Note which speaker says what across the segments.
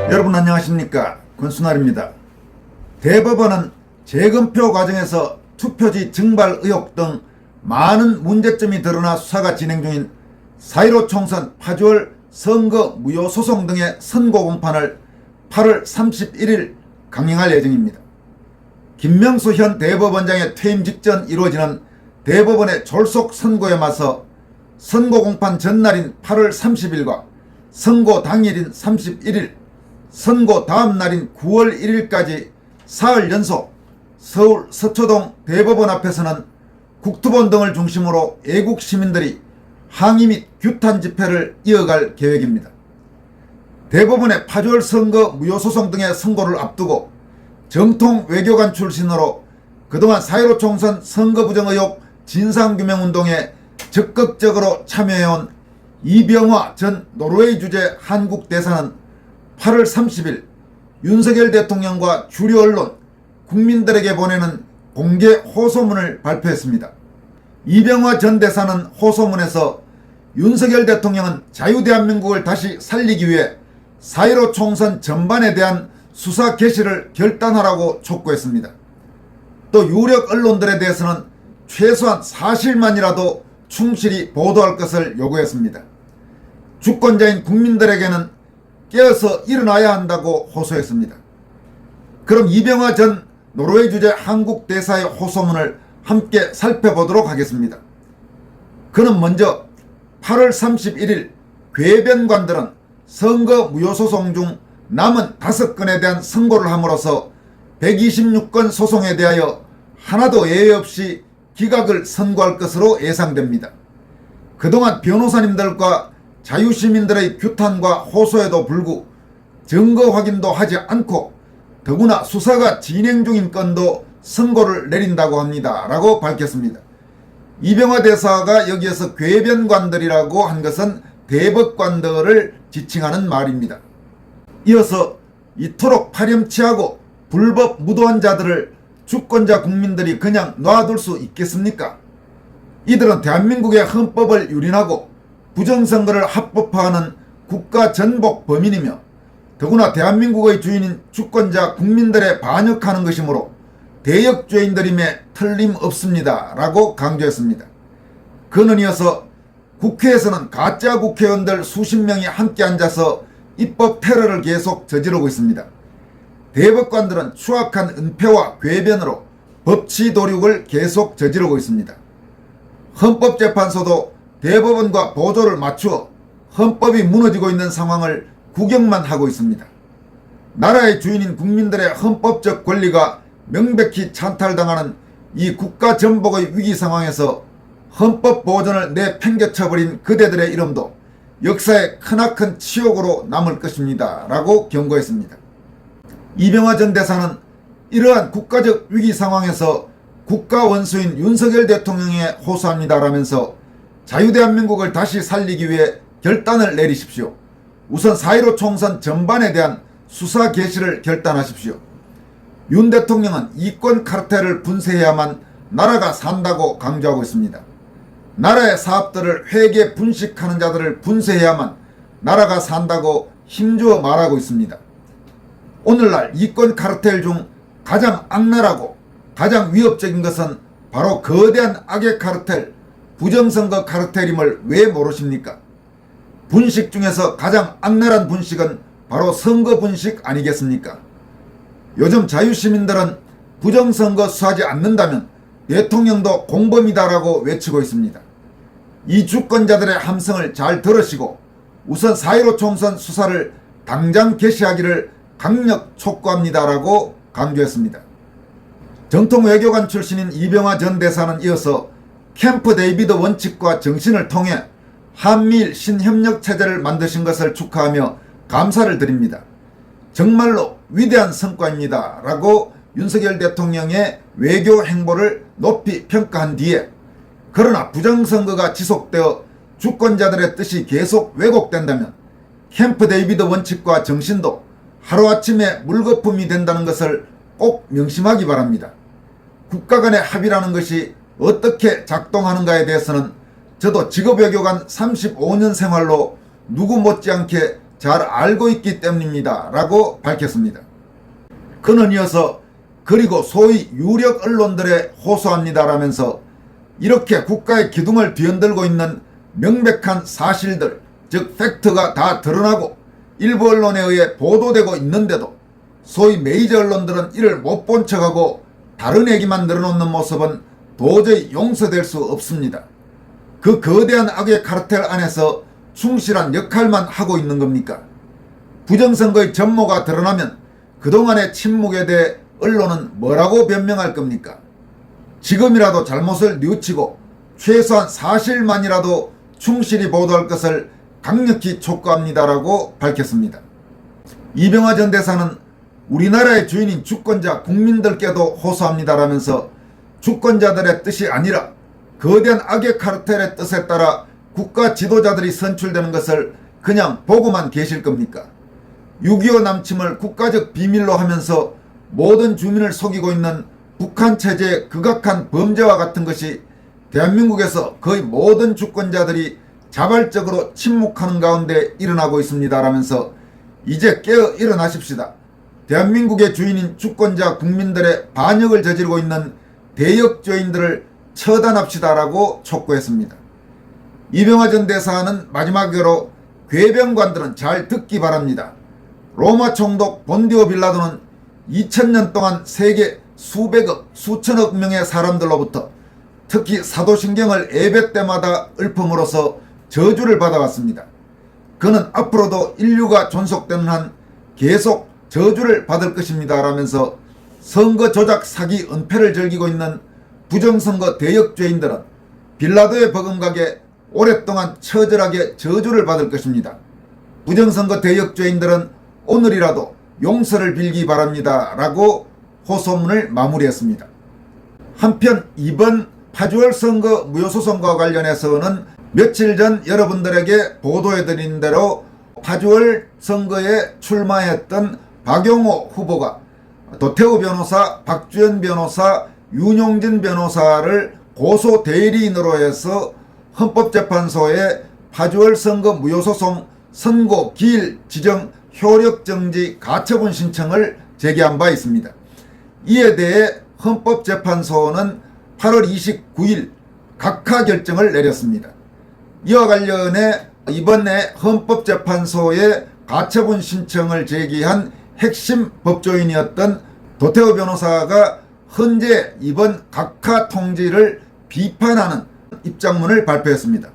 Speaker 1: 여러분 안녕하십니까, 권순환입니다. 대법원은 재검표 과정에서 투표지 증발 의혹 등 많은 문제점이 드러나 수사가 진행 중인 4.15 총선 파주월 선거 무효 소송 등의 선고 공판을 8월 31일 강행할 예정입니다. 김명수 현 대법원장의 퇴임 직전 이루어지는 대법원의 졸속 선고에 맞서 선고 공판 전날인 8월 30일과 선고 당일인 31일, 선고 다음 날인 9월 1일까지 사흘 연속 서울 서초동 대법원 앞에서는 국토본 등을 중심으로 애국 시민들이 항의 및 규탄 집회를 이어갈 계획입니다. 대법원의 파주월 선거 무효소송 등의 선고를 앞두고 정통 외교관 출신으로 그동안 4.15 총선 선거 부정 의혹 진상규명운동에 적극적으로 참여해온 이병화 전 노르웨이 주재 한국 대사는 8월 30일 윤석열 대통령과 주류 언론, 국민들에게 보내는 공개 호소문을 발표했습니다. 이병화 전 대사는 호소문에서 윤석열 대통령은 자유대한민국을 다시 살리기 위해 4.15 총선 전반에 대한 수사 개시를 결단하라고 촉구했습니다. 또 유력 언론들에 대해서는 최소한 사실만이라도 충실히 보도할 것을 요구했습니다. 주권자인 국민들에게는 깨어서 일어나야 한다고 호소했습니다. 그럼 이병화 전 노르웨이 주재 한국 대사의 호소문을 함께 살펴보도록 하겠습니다. 그는 먼저 8월 31일 궤변관들은 선거 무효소송 중 남은 5건에 대한 선고를 함으로써 126건 소송에 대하여 하나도 예외 없이 기각을 선고할 것으로 예상됩니다. 그동안 변호사님들과 자유시민들의 규탄과 호소에도 불구 증거 확인도 하지 않고 더구나 수사가 진행 중인 건도 선고를 내린다고 합니다 라고 밝혔습니다. 이병화 대사가 여기에서 궤변관들이라고 한 것은 대법관들을 지칭하는 말입니다. 이어서 이토록 파렴치하고 불법 무도한 자들을 주권자 국민들이 그냥 놔둘 수 있겠습니까? 이들은 대한민국의 헌법을 유린하고 부정선거를 합법화하는 국가 전복 범인이며 더구나 대한민국의 주인인 주권자 국민들에 반역하는 것이므로 대역죄인들임에 틀림없습니다 라고 강조했습니다. 그는 이어서 국회에서는 가짜 국회의원들 수십 명이 함께 앉아서 입법 테러를 계속 저지르고 있습니다. 대법관들은 추악한 은폐와 궤변으로 법치 도륙을 계속 저지르고 있습니다. 헌법재판소도 대법원과 보조를 맞추어 헌법이 무너지고 있는 상황을 구경만 하고 있습니다. 나라의 주인인 국민들의 헌법적 권리가 명백히 찬탈당하는 이 국가 전복의 위기 상황에서 헌법 보존을 내팽개쳐버린 그대들의 이름도 역사의 크나큰 치욕으로 남을 것입니다 라고 경고했습니다. 이병화 전 대사는 이러한 국가적 위기 상황에서 국가 원수인 윤석열 대통령에 호소합니다 라면서 자유대한민국을 다시 살리기 위해 결단을 내리십시오. 우선 4.15 총선 전반에 대한 수사 개시를 결단하십시오. 윤 대통령은 이권 카르텔을 분쇄해야만 나라가 산다고 강조하고 있습니다. 나라의 사업들을 회계 분식하는 자들을 분쇄해야만 나라가 산다고 힘주어 말하고 있습니다. 오늘날 이권 카르텔 중 가장 악랄하고 가장 위협적인 것은 바로 거대한 악의 카르텔, 부정선거 카르텔임을 왜 모르십니까? 분식 중에서 가장 악랄한 분식은 바로 선거 분식 아니겠습니까? 요즘 자유시민들은 부정선거 수사하지 않는다면 대통령도 공범이다라고 외치고 있습니다. 이 주권자들의 함성을 잘 들으시고 우선 4.15 총선 수사를 당장 개시하기를 강력 촉구합니다라고 강조했습니다. 정통 외교관 출신인 이병화 전 대사는 이어서 캠프 데이비드 원칙과 정신을 통해 한미일 신협력 체제를 만드신 것을 축하하며 감사를 드립니다. 정말로 위대한 성과입니다 라고 윤석열 대통령의 외교 행보를 높이 평가한 뒤에 그러나 부정선거가 지속되어 주권자들의 뜻이 계속 왜곡된다면 캠프 데이비드 원칙과 정신도 하루아침에 물거품이 된다는 것을 꼭 명심하기 바랍니다. 국가 간의 합의라는 것이 어떻게 작동하는가에 대해서는 저도 직업외교관 35년 생활로 누구 못지않게 잘 알고 있기 때문입니다. 라고 밝혔습니다. 그는 이어서 그리고 소위 유력 언론들에 호소합니다라면서 이렇게 국가의 기둥을 뒤흔들고 있는 명백한 사실들, 즉 팩트가 다 드러나고 일부 언론에 의해 보도되고 있는데도 소위 메이저 언론들은 이를 못 본 척하고 다른 얘기만 늘어놓는 모습은 도저히 용서될 수 없습니다. 그 거대한 악의 카르텔 안에서 충실한 역할만 하고 있는 겁니까? 부정선거의 전모가 드러나면 그동안의 침묵에 대해 언론은 뭐라고 변명할 겁니까? 지금이라도 잘못을 뉘우치고 최소한 사실만이라도 충실히 보도할 것을 강력히 촉구합니다라고 밝혔습니다. 이병화 전 대사는 우리나라의 주인인 주권자 국민들께도 호소합니다라면서 주권자들의 뜻이 아니라 거대한 악의 카르텔의 뜻에 따라 국가 지도자들이 선출되는 것을 그냥 보고만 계실 겁니까? 6.25 남침을 국가적 비밀로 하면서 모든 주민을 속이고 있는 북한 체제의 극악한 범죄와 같은 것이 대한민국에서 거의 모든 주권자들이 자발적으로 침묵하는 가운데 일어나고 있습니다라면서 이제 깨어 일어나십시다. 대한민국의 주인인 주권자 국민들의 반역을 저지르고 있는 대역죄인들을 처단합시다라고 촉구했습니다. 이병화 전 대사는 마지막으로 궤변관들은 잘 듣기 바랍니다. 로마 총독 본디오 빌라도는 2000년 동안 세계 수백억, 수천억 명의 사람들로부터 특히 사도신경을 예배 때마다 읊음으로써 저주를 받아왔습니다. 그는 앞으로도 인류가 존속되는 한 계속 저주를 받을 것입니다. 라면서 선거 조작 사기 은폐를 즐기고 있는 부정선거 대역죄인들은 빌라도의 버금가게 오랫동안 처절하게 저주를 받을 것입니다. 부정선거 대역죄인들은 오늘이라도 용서를 빌기 바랍니다. 라고 호소문을 마무리했습니다. 한편 이번 파주월 선거 무효소송과 관련해서는 며칠 전 여러분들에게 보도해드린 대로 파주월 선거에 출마했던 박용호 후보가 도태우 변호사, 박주연 변호사, 윤용진 변호사를 고소 대리인으로 해서 헌법재판소에 파주월 선거 무효소송 선고 기일 지정 효력정지 가처분 신청을 제기한 바 있습니다. 이에 대해 헌법재판소는 8월 29일 각하 결정을 내렸습니다. 이와 관련해 이번에 헌법재판소에 가처분 신청을 제기한 핵심 법조인이었던 도태우 변호사가 헌재 이번 각하 통지를 비판하는 입장문을 발표했습니다.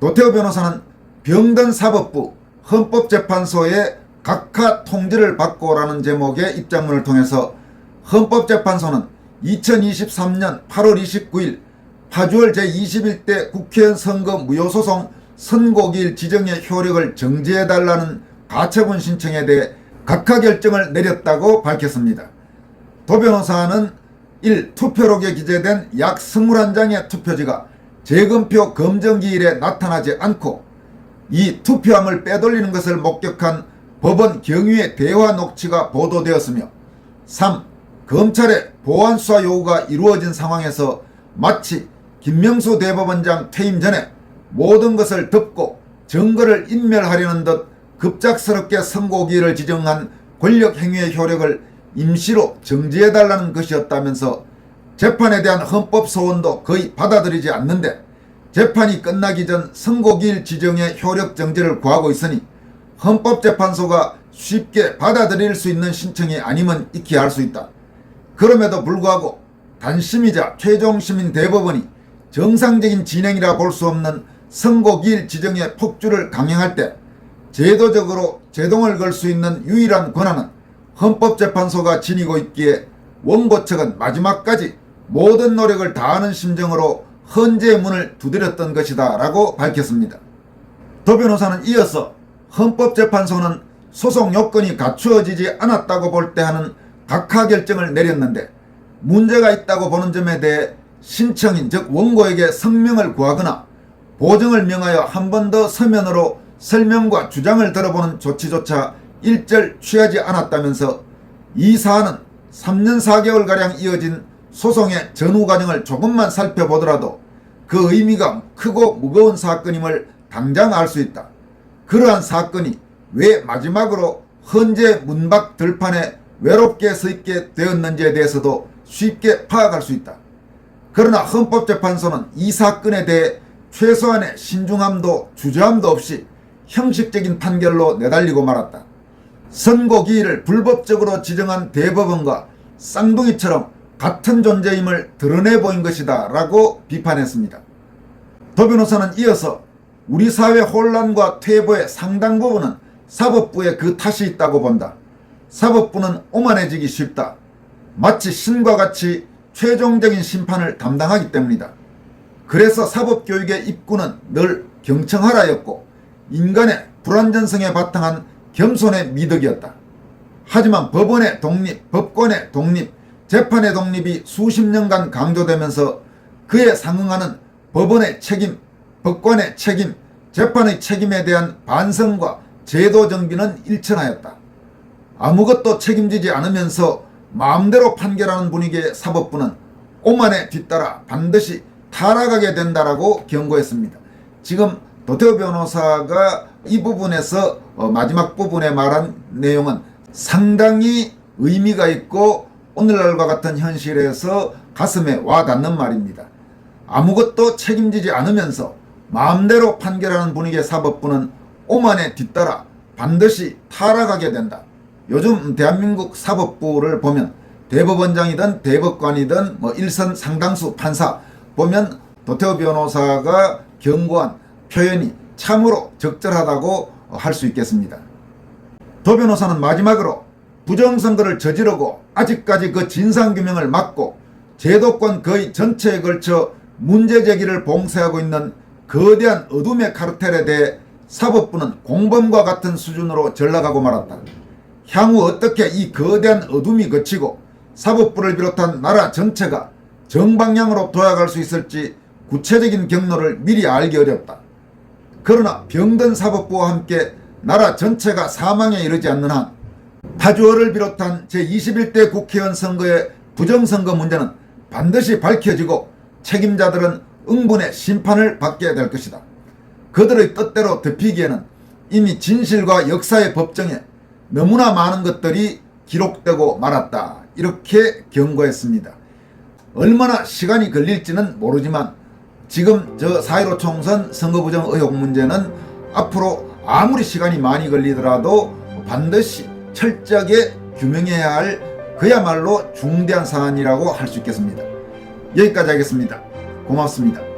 Speaker 1: 도태우 변호사는 병든사법부 헌법재판소에 각하 통지를 받고라는 제목의 입장문을 통해서 헌법재판소는 2023년 8월 29일 파주월 제21대 국회의원 선거 무효소송 선고기일 지정의 효력을 정지해달라는 가처분 신청에 대해 각하 결정을 내렸다고 밝혔습니다. 도 변호사는 1. 투표록에 기재된 약 21장의 투표지가 재검표 검정기일에 나타나지 않고 2. 투표함을 빼돌리는 것을 목격한 법원 경위의 대화 녹취가 보도되었으며 3. 검찰의 보안수사 요구가 이루어진 상황에서 마치 김명수 대법원장 퇴임 전에 모든 것을 덮고 증거를 인멸하려는 듯 급작스럽게 선고기일을 지정한 권력행위의 효력을 임시로 정지해달라는 것이었다면서 재판에 대한 헌법 소원도 거의 받아들이지 않는데 재판이 끝나기 전 선고기일 지정의 효력 정지를 구하고 있으니 헌법재판소가 쉽게 받아들일 수 있는 신청이 아니면 익히 할 수 있다. 그럼에도 불구하고 단심이자 최종시민 대법원이 정상적인 진행이라 볼 수 없는 선고기일 지정의 폭주를 강행할 때 제도적으로 제동을 걸 수 있는 유일한 권한은 헌법재판소가 지니고 있기에 원고 측은 마지막까지 모든 노력을 다하는 심정으로 헌재의 문을 두드렸던 것이다 라고 밝혔습니다. 도 변호사는 이어서 헌법재판소는 소송 요건이 갖추어지지 않았다고 볼 때 하는 각하 결정을 내렸는데 문제가 있다고 보는 점에 대해 신청인 즉 원고에게 성명을 구하거나 보증을 명하여 한 번 더 서면으로 설명과 주장을 들어보는 조치조차 일절 취하지 않았다면서 이 사안은 3년 4개월가량 이어진 소송의 전후 과정을 조금만 살펴보더라도 그 의미가 크고 무거운 사건임을 당장 알 수 있다. 그러한 사건이 왜 마지막으로 헌재 문밖 들판에 외롭게 서 있게 되었는지에 대해서도 쉽게 파악할 수 있다. 그러나 헌법재판소는 이 사건에 대해 최소한의 신중함도 주저함도 없이 형식적인 판결로 내달리고 말았다. 선고기일을 불법적으로 지정한 대법원과 쌍둥이처럼 같은 존재임을 드러내 보인 것이다 라고 비판했습니다. 도 변호사는 이어서 우리 사회 혼란과 퇴보의 상당 부분은 사법부에 그 탓이 있다고 본다. 사법부는 오만해지기 쉽다. 마치 신과 같이 최종적인 심판을 담당하기 때문이다. 그래서 사법교육의 입구는 늘 경청하라였고 인간의 불완전성에 바탕한 겸손의 미덕이었다. 하지만 법원의 독립, 법권의 독립, 재판의 독립이 수십 년간 강조되면서 그에 상응하는 법원의 책임, 법관의 책임, 재판의 책임에 대한 반성과 제도 정비는 일천하였다. 아무것도 책임지지 않으면서 마음대로 판결하는 분위기의 사법부는 오만에 뒤따라 반드시 타락하게 된다라고 경고했습니다. 지금 도태우 변호사가 이 부분에서 마지막 부분에 말한 내용은 상당히 의미가 있고 오늘날과 같은 현실에서 가슴에 와닿는 말입니다. 아무것도 책임지지 않으면서 마음대로 판결하는 분위기의 사법부는 오만에 뒤따라 반드시 타락하게 된다. 요즘 대한민국 사법부를 보면 대법원장이든 대법관이든 일선 상당수 판사 보면 도태우 변호사가 경고한 표현이 참으로 적절하다고 할 수 있겠습니다. 도 변호사는 마지막으로 부정선거를 저지르고 아직까지 그 진상규명을 막고 제도권 거의 전체에 걸쳐 문제제기를 봉쇄하고 있는 거대한 어둠의 카르텔에 대해 사법부는 공범과 같은 수준으로 전락하고 말았다. 향후 어떻게 이 거대한 어둠이 그치고 사법부를 비롯한 나라 전체가 정방향으로 돌아갈 수 있을지 구체적인 경로를 미리 알기 어렵다. 그러나 병든 사법부와 함께 나라 전체가 사망에 이르지 않는 한 파주어를 비롯한 제21대 국회의원 선거의 부정선거 문제는 반드시 밝혀지고 책임자들은 응분의 심판을 받게 될 것이다. 그들의 뜻대로 덮이기에는 이미 진실과 역사의 법정에 너무나 많은 것들이 기록되고 말았다. 이렇게 경고했습니다. 얼마나 시간이 걸릴지는 모르지만 지금 저 4.15 총선 선거부정 의혹 문제는 앞으로 아무리 시간이 많이 걸리더라도 반드시 철저하게 규명해야 할 그야말로 중대한 사안이라고 할 수 있겠습니다. 여기까지 하겠습니다. 고맙습니다.